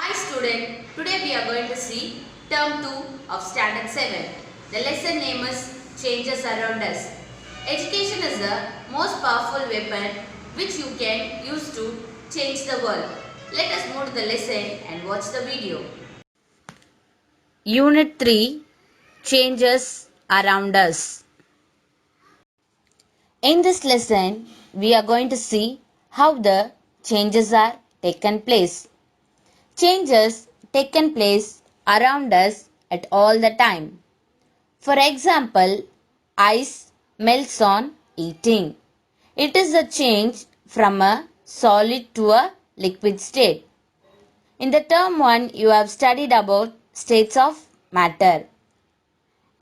Hi student, today we are going to see term 2 of standard 7. The lesson name is Changes Around Us. Education is the most powerful weapon which you can use to change the world. Let us move to the lesson and watch the video. Unit 3 Changes Around Us. In this lesson, we are going to see how the changes are taken place. Changes taken place around us at all the time. For example, ice melts on heating. It is a change from a solid to a liquid state. In the term 1, you have studied about states of matter.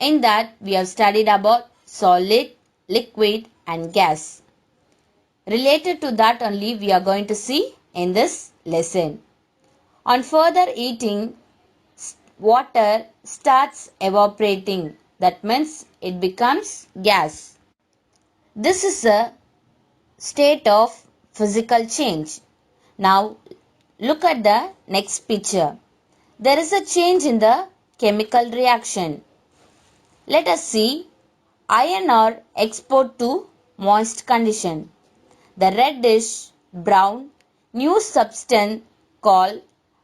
In that, we have studied about solid, liquid and gas. Related to that only we are going to see in this lesson. On further heating, water starts evaporating. That means it becomes gas. This is a state of physical change. Now look at the next picture. There is a change in the chemical reaction. Let us see iron ore export to moist condition. The reddish brown new substance called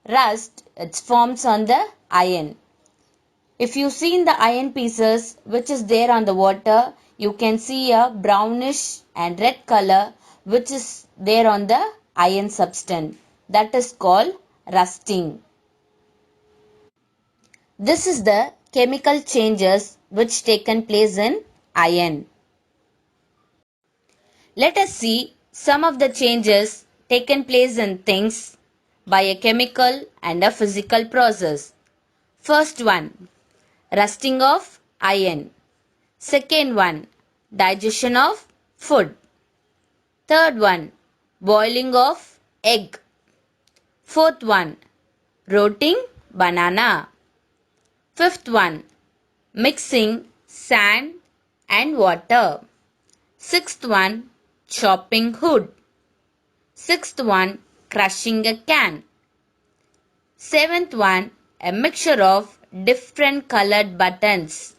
rust it forms on the iron. If you see in the iron pieces which is there on the water, you can see a brownish and red color which is there on the iron substance. That is called rusting. This is the chemical changes which taken place in iron. Let us see some of the changes taken place in things by a chemical and a physical process. First one, rusting of iron. Second one, digestion of food. Third one, boiling of egg. Fourth one, rotting banana. Fifth one, mixing sand and water. Sixth one, chopping wood. Sixth one, crushing a can. Seventh one, a mixture of different colored buttons.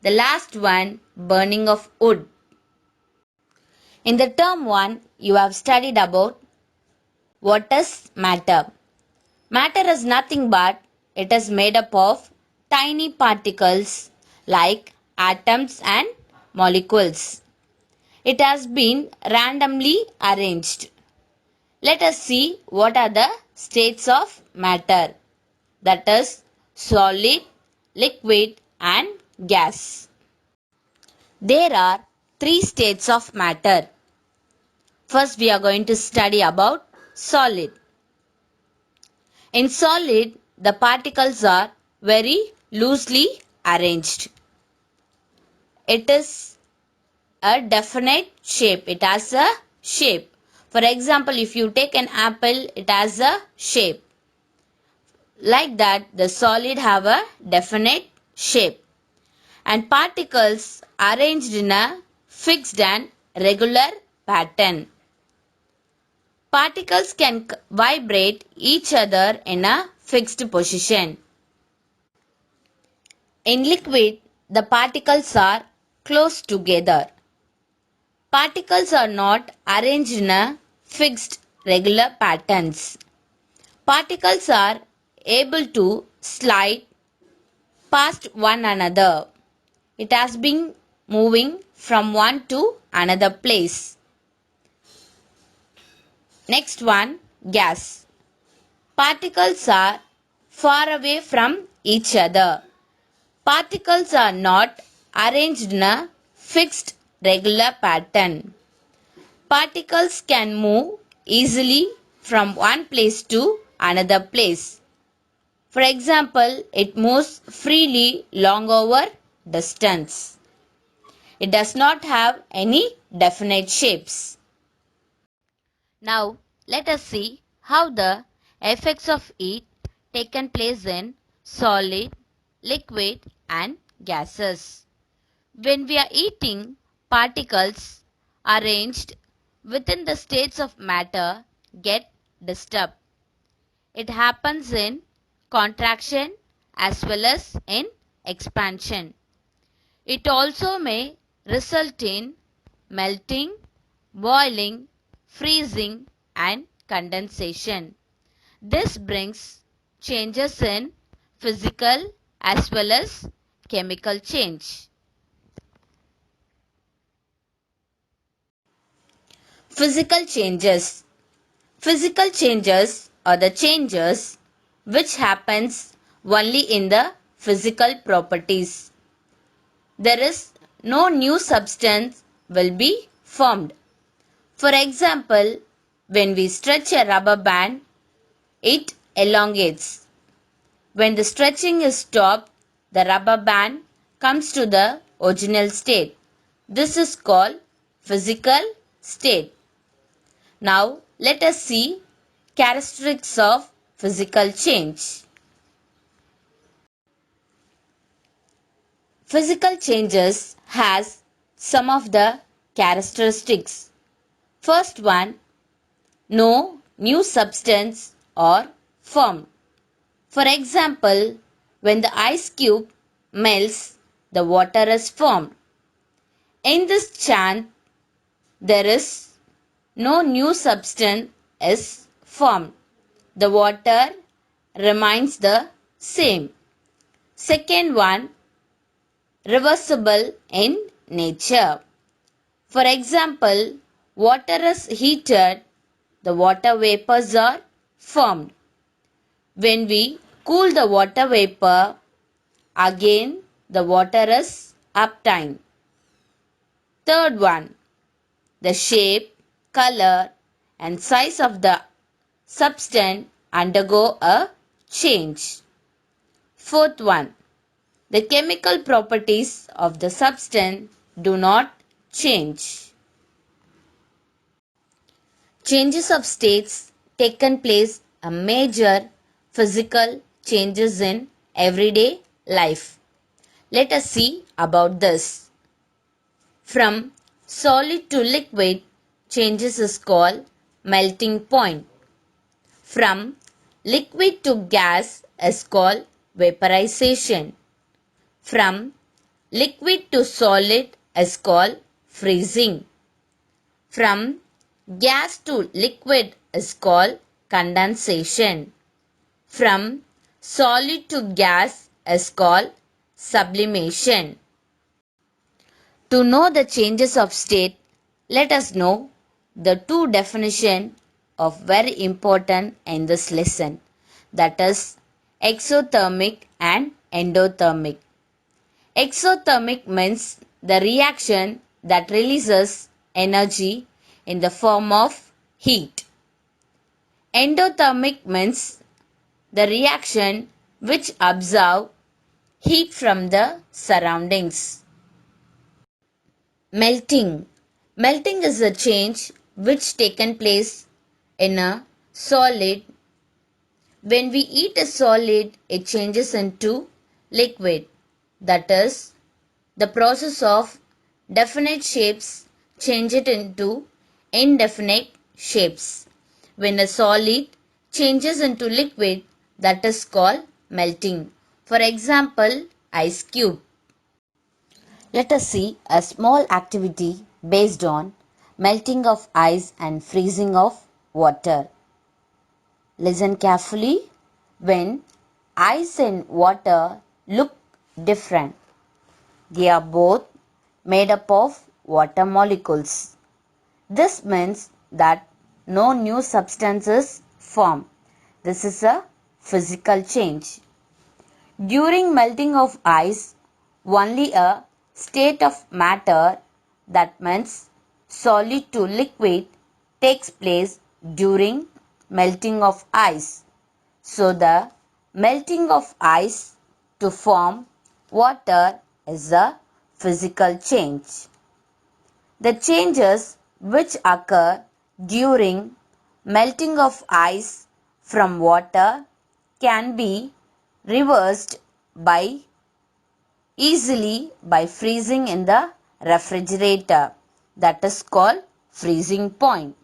The last one, burning of wood. In the term 1, you have studied about what is matter. Matter is nothing but it is made up of tiny particles like atoms and molecules. It has been randomly arranged. Let us see what are the states of matter. That is solid, liquid and gas. There are three states of matter. First we are going to study about solid. In solid, the particles are very loosely arranged. It is a definite shape. It has a shape. For example, if you take an apple, it has a shape. Like that, the solid have a definite shape. And particles arranged in a fixed and regular pattern. Particles can vibrate each other in a fixed position. In liquid, the particles are close together. Particles are not arranged in a fixed regular patterns. Particles are able to slide past one another. It has been moving from one to another place. Next one, gas. Particles are far away from each other. Particles are not arranged in a fixed regular pattern. Particles can move easily from one place to another place. For example, it moves freely long over distance. It does not have any definite shapes. Now, let us see how the effects of heat taken place in solid, liquid and gases. When we are eating, particles arranged within the states of matter get disturbed. It happens in contraction as well as in expansion. It also may result in melting, boiling, freezing, and condensation. This brings changes in physical as well as chemical change. Physical changes. Physical changes are the changes which happens only in the physical properties. There is no new substance will be formed. For example, when we stretch a rubber band, it elongates. When the stretching is stopped, the rubber band comes to the original state. This is called physical state. Now let us see characteristics of physical change. Physical changes has some of the characteristics. First one, no new substance or formed. For example, when the ice cube melts, the water is formed. In this chant, there is no new substance is formed. The water remains the same. Second one, reversible in nature. For example, water is heated, the water vapors are formed. When we cool the water vapor, again the water is obtained. Third one, the shape, color and size of the substance undergo a change. Fourth one, the chemical properties of the substance do not change. Changes of states taken place are major physical changes in everyday life. Let us see about this. From solid to liquid, changes is called melting point. From liquid to gas is called vaporization. From liquid to solid is called freezing. From gas to liquid is called condensation. From solid to gas is called sublimation. To know the changes of state, let us know the two definitions of very important in this lesson, that is exothermic and endothermic. Exothermic means the reaction that releases energy in the form of heat. Endothermic means the reaction which absorbs heat from the surroundings. Melting. Melting is a change which taken place in a solid. When we eat a solid, it changes into liquid. That is, the process of definite shapes change it into indefinite shapes. When a solid changes into liquid, that is called melting. For example, ice cube. Let us see a small activity based on melting of ice and freezing of water. Listen carefully. When ice and water look different, they are both made up of water molecules. This means that no new substances form. This is a physical change. During melting of ice, only a state of matter, that means solid to liquid, takes place during melting of ice. So the melting of ice to form water is a physical change. The changes which occur during melting of ice from water can be reversed easily by freezing in the refrigerator. That is called freezing point.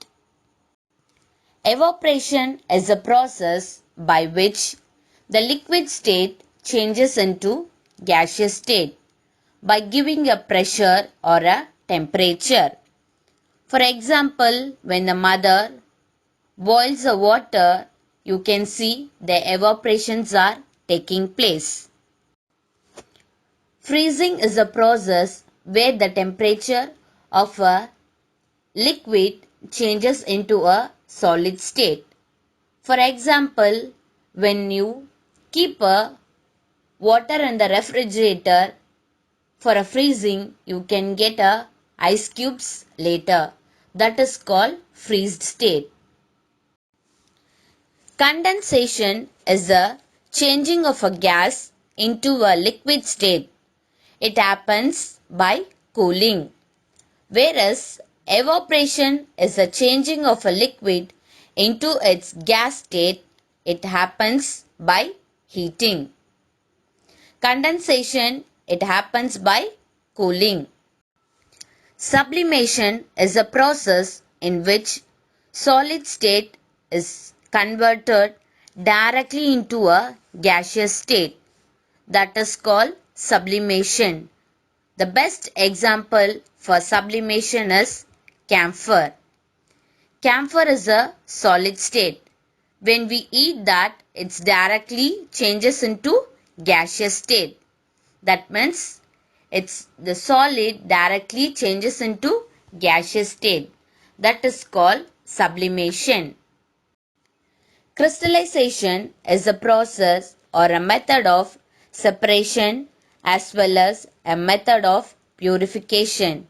Evaporation is a process by which the liquid state changes into gaseous state by giving a pressure or a temperature. For example, when the mother boils the water, you can see the evaporations are taking place. Freezing is a process where the temperature of a liquid changes into a solid state. For example, when you keep a water in the refrigerator for a freezing, you can get a ice cubes later. That is called freezed state. Condensation is the changing of a gas into a liquid state. It happens by cooling. Whereas evaporation is the changing of a liquid into its gas state. It happens by heating. Condensation, it happens by cooling. Sublimation is a process in which solid state is converted directly into a gaseous state. That is called sublimation. The best example for sublimation is camphor. Camphor is a solid state. When we eat that, it directly changes into gaseous state. That means it's the solid directly changes into gaseous state. That is called sublimation. Crystallization is a process or a method of separation as well as a method of purification.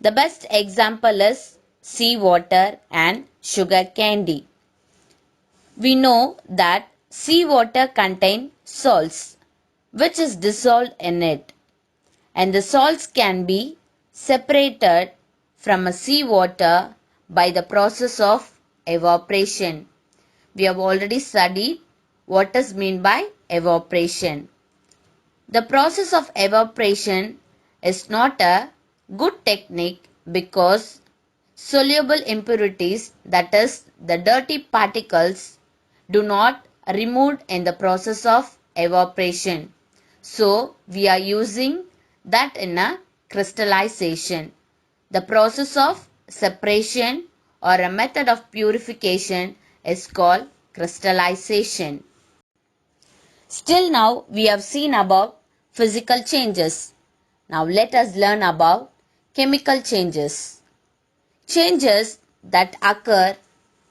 The best example is seawater and sugar candy. We know that seawater contains salts which is dissolved in it, and the salts can be separated from a seawater by the process of evaporation. We have already studied what is meant by evaporation. The process of evaporation is not a good technique because soluble impurities, that is the dirty particles, do not removed in the process of evaporation. So we are using that in a crystallization. The process of separation or a method of purification is called crystallization. Still now we have seen about physical changes. Now let us learn about chemical changes. Changes that occur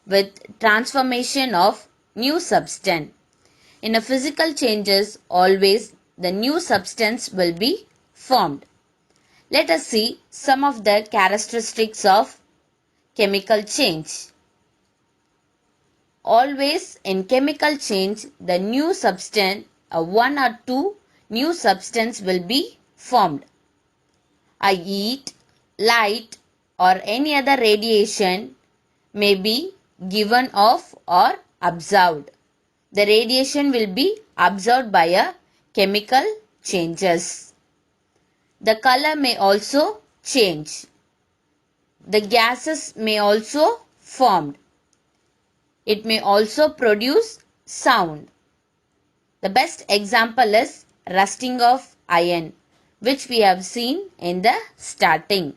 with transformation of new substance. In a physical changes, always the new substance will be formed. Let us see some of the characteristics of chemical change. Always in chemical change, the new substance, one or two new substance will be formed. A heat, light or any other radiation may be given off or observed. The radiation will be absorbed by a chemical changes. The color may also change. The gases may also form. It may also produce sound. The best example is rusting of iron, which we have seen in the starting.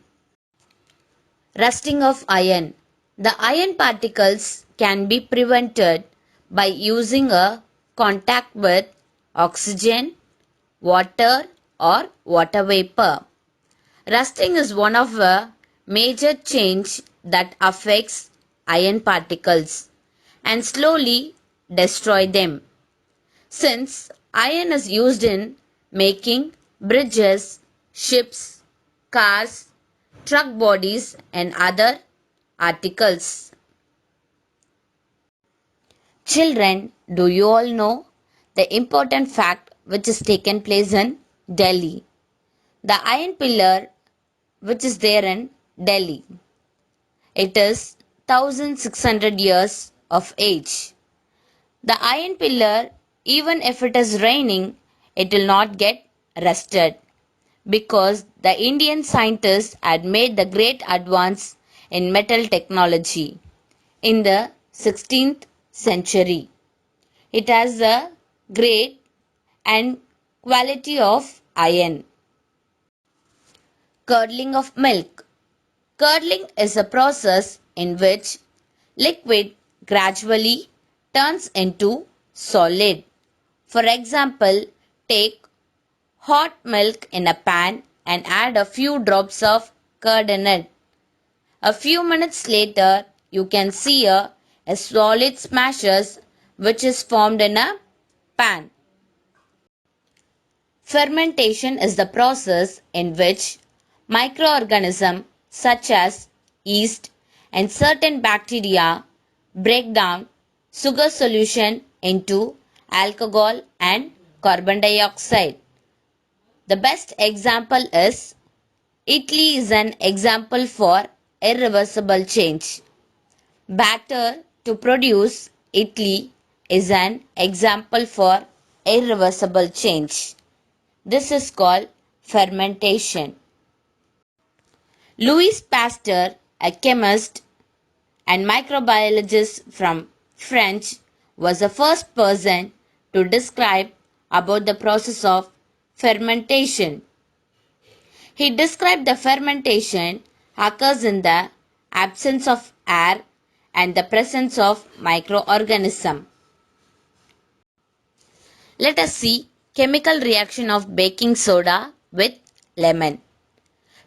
Rusting of iron. The iron particles can be prevented by using a contact with oxygen, water or water vapor. Rusting is one of the major change that affects iron particles and slowly destroy them. Since iron is used in making bridges, ships, cars, truck bodies and other articles. Children, do you all know the important fact which is taken place in Delhi? The iron pillar which is there in Delhi. It is 1600 years of age. The iron pillar, even if it is raining, it will not get rusted because the Indian scientists had made the great advance in metal technology in the 16th century. It has a grade and quality of iron. Curdling of milk. Curdling is a process in which liquid gradually turns into solid. For example, take hot milk in a pan and add a few drops of curd in it. A few minutes later, you can see a solid smashes which is formed in a pan. Fermentation is the process in which microorganisms such as yeast and certain bacteria break down sugar solution into alcohol and carbon dioxide. The best example is Italy is an example for irreversible change. Batter to produce Italy is an example for irreversible change. This is called fermentation. Louis Pasteur, a chemist and microbiologist from France, was the first person to describe about the process of fermentation. He described the fermentation occurs in the absence of air and the presence of microorganism. Let us see chemical reaction of baking soda with lemon.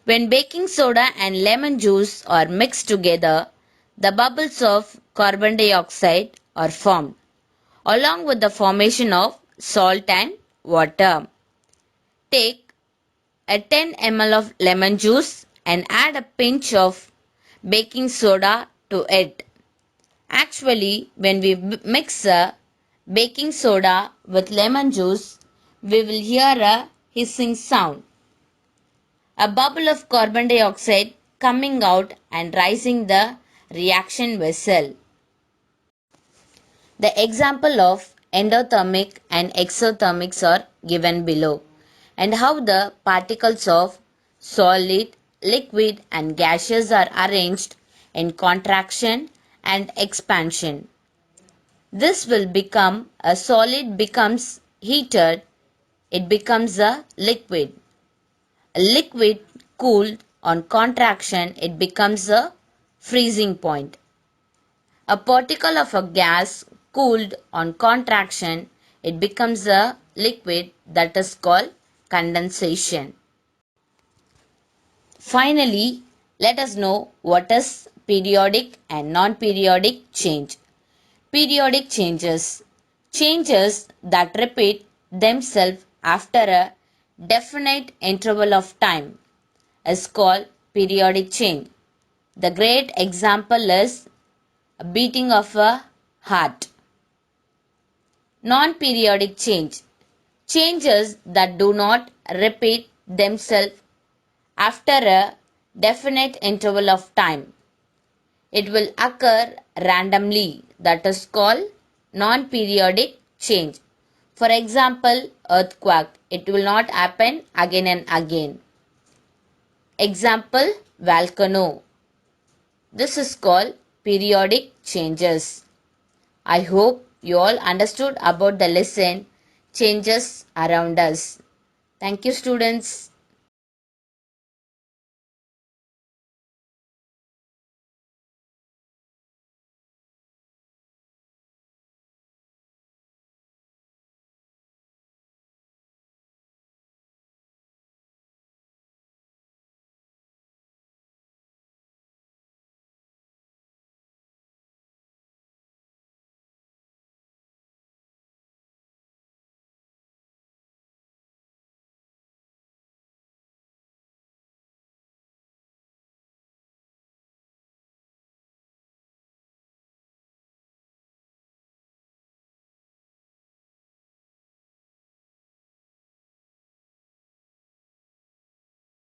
When baking soda and lemon juice are mixed together, the bubbles of carbon dioxide are formed, along with the formation of salt and water. Take a 10 ml of lemon juice and add a pinch of baking soda to it. Actually, when we mix baking soda with lemon juice, we will hear a hissing sound. A bubble of carbon dioxide coming out and rising the reaction vessel. The example of endothermic and exothermics are given below, and how the particles of solid, liquid and gaseous are arranged in contraction and expansion. This will become a solid becomes heated, it becomes a liquid. A liquid cooled on contraction, it becomes a freezing point. A particle of a gas cooled on contraction, it becomes a liquid, that is called condensation. Finally, let us know what is periodic and non-periodic change. Periodic changes. Changes that repeat themselves after a definite interval of time is called periodic change. The great example is a beating of a heart. Non-periodic change. Changes that do not repeat themselves after a definite interval of time. It will occur randomly, that is called non-periodic change. For example, earthquake. It will not happen again and again. Example, volcano. This is called periodic changes. I hope you all understood about the lesson changes around us. Thank you, students.